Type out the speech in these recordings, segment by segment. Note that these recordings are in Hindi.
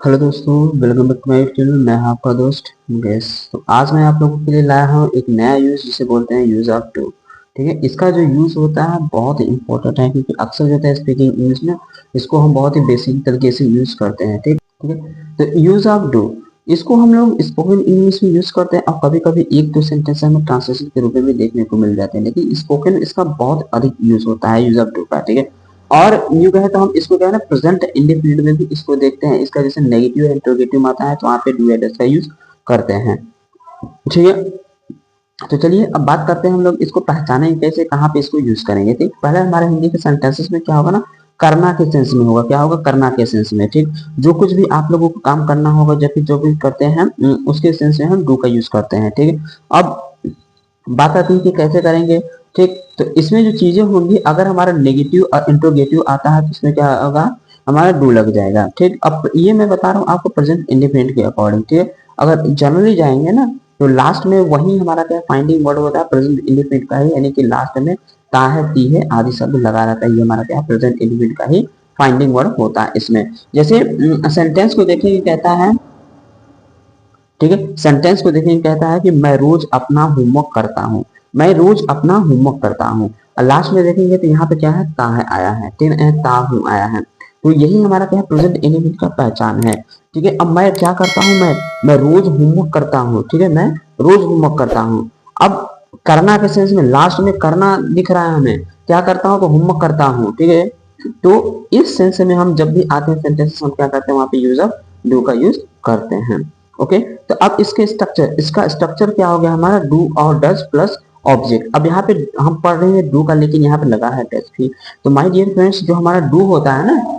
हेलो दोस्तों, welcome back to my channel. मैं हूं आपका दोस्त मुकेश। तो आज मैं आप लोगों के लिए लाया हूं एक नया यूज जिसे बोलते हैं यूज ऑफ डू। ठीक है, इसका जो यूज होता है बहुत ही इंपॉर्टेंट है, क्योंकि अक्सर जो होता है स्पीकिंग इंग्लिश में इसको हम बहुत ही बेसिक तरीके से यूज करते हैं। ठीक है। तो यूज ऑफ डू इसको हम लोग स्पोकन इंग्लिश में यूज करते हैं, और कभी कभी एक दो सेंटेंस हमें ट्रांसलेशन के रूप में भी देखने को मिल जाते हैं, लेकिन स्पोकन इसका बहुत अधिक यूज होता है यूज ऑफ डू का। ठीक है, और यूं कहे तो हम इसको क्या है ना, प्रेजेंट इंडेफिनिट में भी इसको देखते हैं। इसका जैसे नेगेटिव इंट्रोगेटिव आता है तो वहां पे डू या डज का यूज करते हैं। ठीक है, तो चलिए अब बात करते हैं हम लोग इसको पहचानेंगे कैसे, कहाँ पे इसको यूज करेंगे। ठीक, पहले हमारे हिंदी के सेंटेंसेस में क्या होगा ना, करना के सेंस में होगा। क्या होगा? करना के सेंस में। ठीक, जो कुछ भी आप लोगों को काम करना होगा, जब भी जो भी करते हैं उसके सेंस में हम डू का यूज करते हैं। ठीक है, अब बात आती है कि कैसे करेंगे। ठीक, तो इसमें जो चीजें होंगी, अगर हमारा नेगेटिव और इंट्रोगेटिव आता है तो इसमें क्या होगा, हमारा डू लग जाएगा। ठीक, अब ये मैं बता रहा हूँ आपको प्रेजेंट इंडिपेंडेंट के अकॉर्डिंग। ठीक है, अगर जनरली जाएंगे ना तो लास्ट में वही हमारा क्या फाइंडिंग वर्ड होता है प्रेजेंट इंडिपेंडेंट का ही, यानी कि लास्ट में ता है ती है आदि शब्द लगा रहता है। ये हमारा क्या प्रेजेंट इंडिपेंडेंट का ही फाइंडिंग वर्ड होता है इसमें। जैसे सेंटेंस को देखेंगे, कहता है, ठीक है, सेंटेंस को देखेंगे, कहता है कि मैं रोज अपना होमवर्क करता हूँ। मैं रोज अपना होमवर्क करता हूँ। और लास्ट में देखेंगे तो यहाँ पे क्या है, ता है आया है, तीन है ता हूँ आया है। तो यही हमारा क्या है, प्रेजेंट इंडिपेंडेंट का पहचान है। ठीक है, अब मैं क्या करता हूँ, मैं रोज होमवर्क करता हूँ। ठीक है, मैं रोज होमवर्क करता हूँ। अब करना के सेंस में लास्ट में करना दिख रहा है हमें, क्या करता हूँ तो होमवर्क करता हूँ। ठीक है, तो इस सेंस में हम जब भी आते हैं सेंटेंस, हम क्या करते हैं, वहां पे यूज ऑफ डू का यूज करते हैं। ओके, तो अब इसके स्ट्रक्चर, इसका स्ट्रक्चर क्या हो गया हमारा, डू और डज प्लस ऑब्जेक्ट। अब यहाँ पे हम पढ़ रहे हैं डू का, लेकिन यहाँ पे लगा है डज भी। तो माय डियर फ्रेंड्स, जो हमारा डू होता है ना,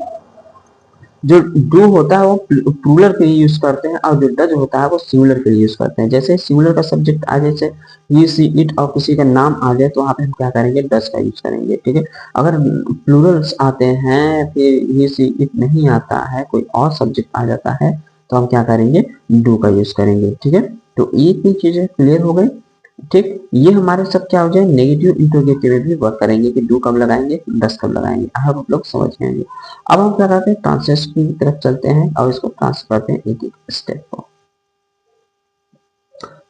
जो डू होता है वो प्लूरल के लिए यूज करते हैं, और जो डज होता है वो सिंगुलर के लिए यूज करते हैं। जैसे सिंगुलर का सब्जेक्ट आ जाए, जैसे ही सी इट, और किसी का नाम आ जाए, तो वहां पे हम क्या करेंगे, डज का यूज करेंगे। ठीक है, अगर प्लूरल्स आते हैं, फिर ही सी इट नहीं आता है, कोई और सब्जेक्ट आ जाता है, तो हम क्या करेंगे, डू का यूज करेंगे। ठीक है, तो ये तीन चीजें क्लियर हो गई। ठीक, ये हमारे सब क्या हो जाए, नेगेटिव इंट्रोगेटिव में भी वर्क करेंगे कि डू कब लगाएंगे, डस कब लगाएंगे। आप लोग समझ जाएंगे। अब हम क्या करते हैं, ट्रांसलेशन की तरफ चलते हैं और इसको ट्रांसफर करते हैं एक एक स्टेप को।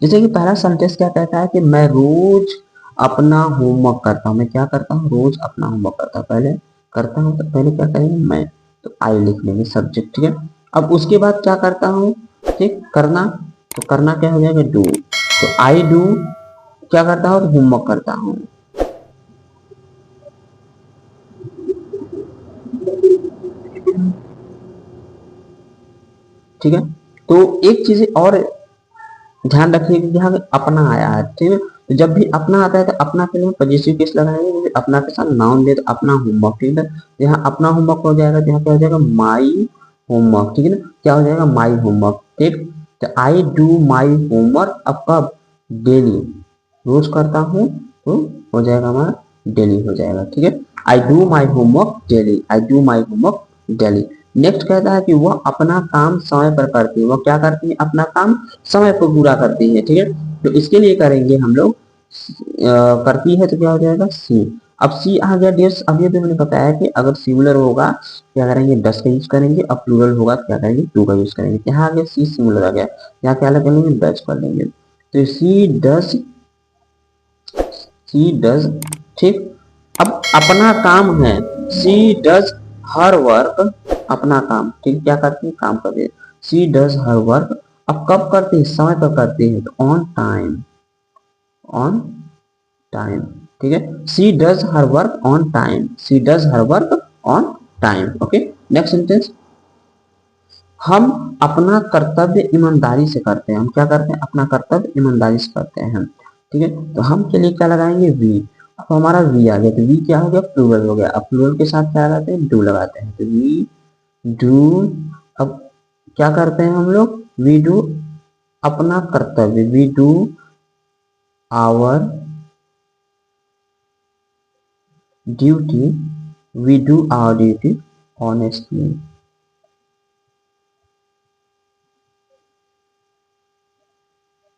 जैसे कि पहला सेंटेंस क्या कहता है कि मैं रोज अपना होमवर्क करता हूँ। मैं क्या करता हूँ, रोज अपना होमवर्क करता हूँ। पहले करता हूँ तो पहले क्या करेंगे, मैं, तो आई लिख लेंगे सब्जेक्ट। ठीक है, अब उसके बाद क्या करता हूँ, ठीक, करना, तो करना क्या हो जाएगा, डू। तो आई डू क्या करता हूँ, तो होमवर्क करता हूँ। ठीक है, तो एक चीज और ध्यान रखिए कि यहाँ पे अपना आया है। ठीक है, तो जब भी अपना आता है तो अपना के लिए पॉजिटिव केस लगाएंगे, जैसे अपना के साथ नाउन दे तो अपना होमवर्क। ठीक है, तो यहाँ अपना होमवर्क हो जाएगा, तो यहाँ क्या हो जाएगा, माई होमवर्क। ठीक है ना, क्या हो जाएगा, माई होमवर्क। ठीक, तो आई डू माई होमवर्क। अब कब, डेली, रोज करता हूँ, तो हो जाएगा हमारा डेली हो जाएगा। ठीक है, I do my homework daily, I do my homework daily. Next कहता है कि वह अपना काम समय पर करती है। वह क्या करती है, अपना काम समय पर पूरा करती है। ठीक है, तो इसके लिए करेंगे हम लोग करती है, तो क्या हो जाएगा, सी। अब सी आ गया डियर्स। अभी अभी मैंने बताया कि अगर सिंगुलर होगा क्या करेंगे, डस का यूज करेंगे, अब प्लूरल होगा क्या करेंगे, टू का यूज करेंगे। यहाँ आ गया सी सिंगुलर आ गया, यहाँ क्या कर लेंगे, डच कर लेंगे। तो सी डस, सी डज। ठीक, अब अपना काम है, सी डज हर वर्क, अपना काम। ठीक, क्या करती है, काम करती है, सी डज हर वर्क। अब कब करती है, समय पर करती है, तो ऑन टाइम, ऑन टाइम। ठीक है, she does her work on time, she does her work on time. Okay, next sentence, हम अपना कर्तव्य ईमानदारी से करते हैं। हम क्या करते हैं, अपना कर्तव्य ईमानदारी से करते हैं। ठीक है, तो हम के लिए क्या लगाएंगे, वी। अब हमारा वी आ गया, तो वी क्या हो गया, प्लूरल हो गया। अब प्लूरल के साथ क्या लगाते हैं, डू लगाते हैं, तो वी डू। अब क्या करते हैं हम लोग, वी डू अपना कर्तव्य, we do our duty, we do our duty honestly.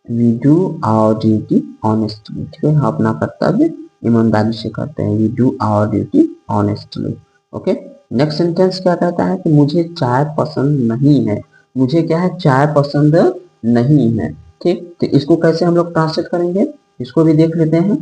We do our duty honestly. ठीक है, हम अपना कर्तव्य ईमानदारी से करते हैं, we do our duty honestly. Okay, next sentence क्या कहता है कि मुझे चाय पसंद नहीं है। मुझे क्या है, चाय पसंद नहीं है। ठीक, तो इसको कैसे हम लोग ट्रांसलेट करेंगे, इसको भी देख लेते हैं।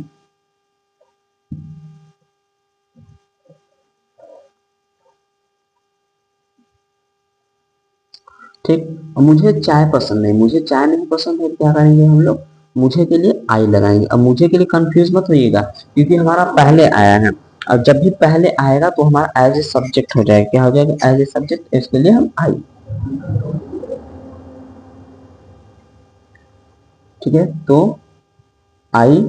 ठीक, मुझे चाय पसंद नहीं, मुझे चाय नहीं पसंद है, क्या करेंगे हम लोग, मुझे के लिए आई लगाएंगे। अब मुझे के लिए कंफ्यूज मत होइएगा, क्योंकि हमारा पहले आया है, और जब भी पहले आएगा तो हमारा एज ए सब्जेक्ट हो जाएगा, क्या हो जाएगा, एज ए सब्जेक्ट, इसके लिए हम आई। ठीक है, तो आई।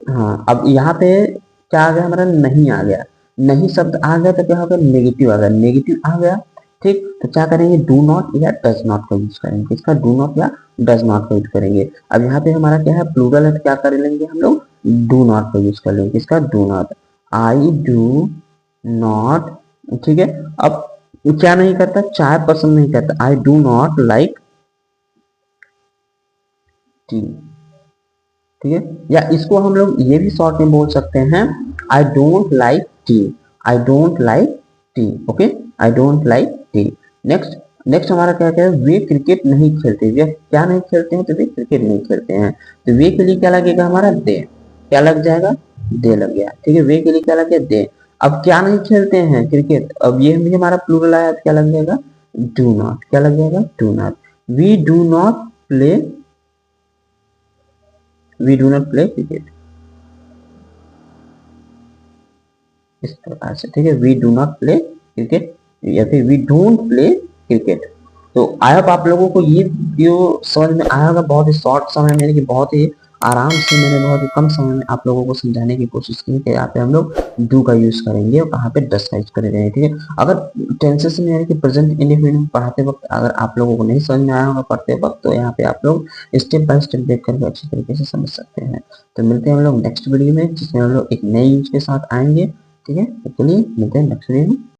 हाँ, अब यहाँ पे क्या आ गया, हमारा नहीं आ गया, नहीं शब्द आ गया तो क्या हो गया, नेगेटिव आ गया, नेगेटिव आ गया। ठीक, तो क्या करेंगे, डू नॉट या डज नॉट का यूज करेंगे, इसका डू नॉट या डज नॉट का यूज करेंगे। अब यहाँ पे हमारा क्या है, प्लूरल है, तो क्या कर लेंगे हम लोग, डू नॉट का यूज कर लेंगे, इसका do not, I do not. ठीक है, अब क्या नहीं करता, चाय पसंद नहीं करता, I do not like T. ठीक है, या इसको हम लोग ये भी शॉर्ट में बोल सकते हैं, I don't like T, I don't like T. Okay, I don't like T. Next, next हमारा क्या क्या है, वे क्रिकेट नहीं खेलते, वे क्या नहीं खेलते हैं, तो वे क्रिकेट नहीं खेलते हैं, तो वे के लिए क्या लगेगा हमारा, दे, क्या लग जाएगा, दे लग गया। ठीक है, वे के लिए क्या लग गया, दे। अब क्या नहीं खेलते हैं, क्रिकेट, अब ये भी हमारा प्लूरल आया, तो क्या लग जाएगा, डू नॉट, क्या लग जाएगा, do not. We do not play, we do not play cricket, इस प्रकार से। ठीक है, we do not play cricket, या फिर वी डोंट प्ले क्रिकेट। तो आई होप आप लोगों को ये वीडियो समझ में आया होगा, बहुत ही शॉर्ट समय में, लेकिन बहुत ही आराम से मैंने बहुत ही कम समय में आप लोगों को समझाने की कोशिश की कि यहाँ पे हम लोग डू का यूज करेंगे और कहाँ पे डस का यूज करेंगे। ठीक है, अगर टेंसेस में यानी कि प्रेजेंट इंडेफिनिट में पढ़ाते वक्त अगर आप लोगों को नहीं समझ में आया होगा पढ़ते वक्त, तो यहाँ पे आप लोग स्टेप बाय स्टेप देख करके अच्छी तरीके से समझ सकते हैं। तो मिलते हैं हम लोग नेक्स्ट वीडियो में, जिसमें हम लोग एक नए यूज के साथ आएंगे। ठीक है, तो चलिए मिलते हैं नेक्स्ट वीडियो में।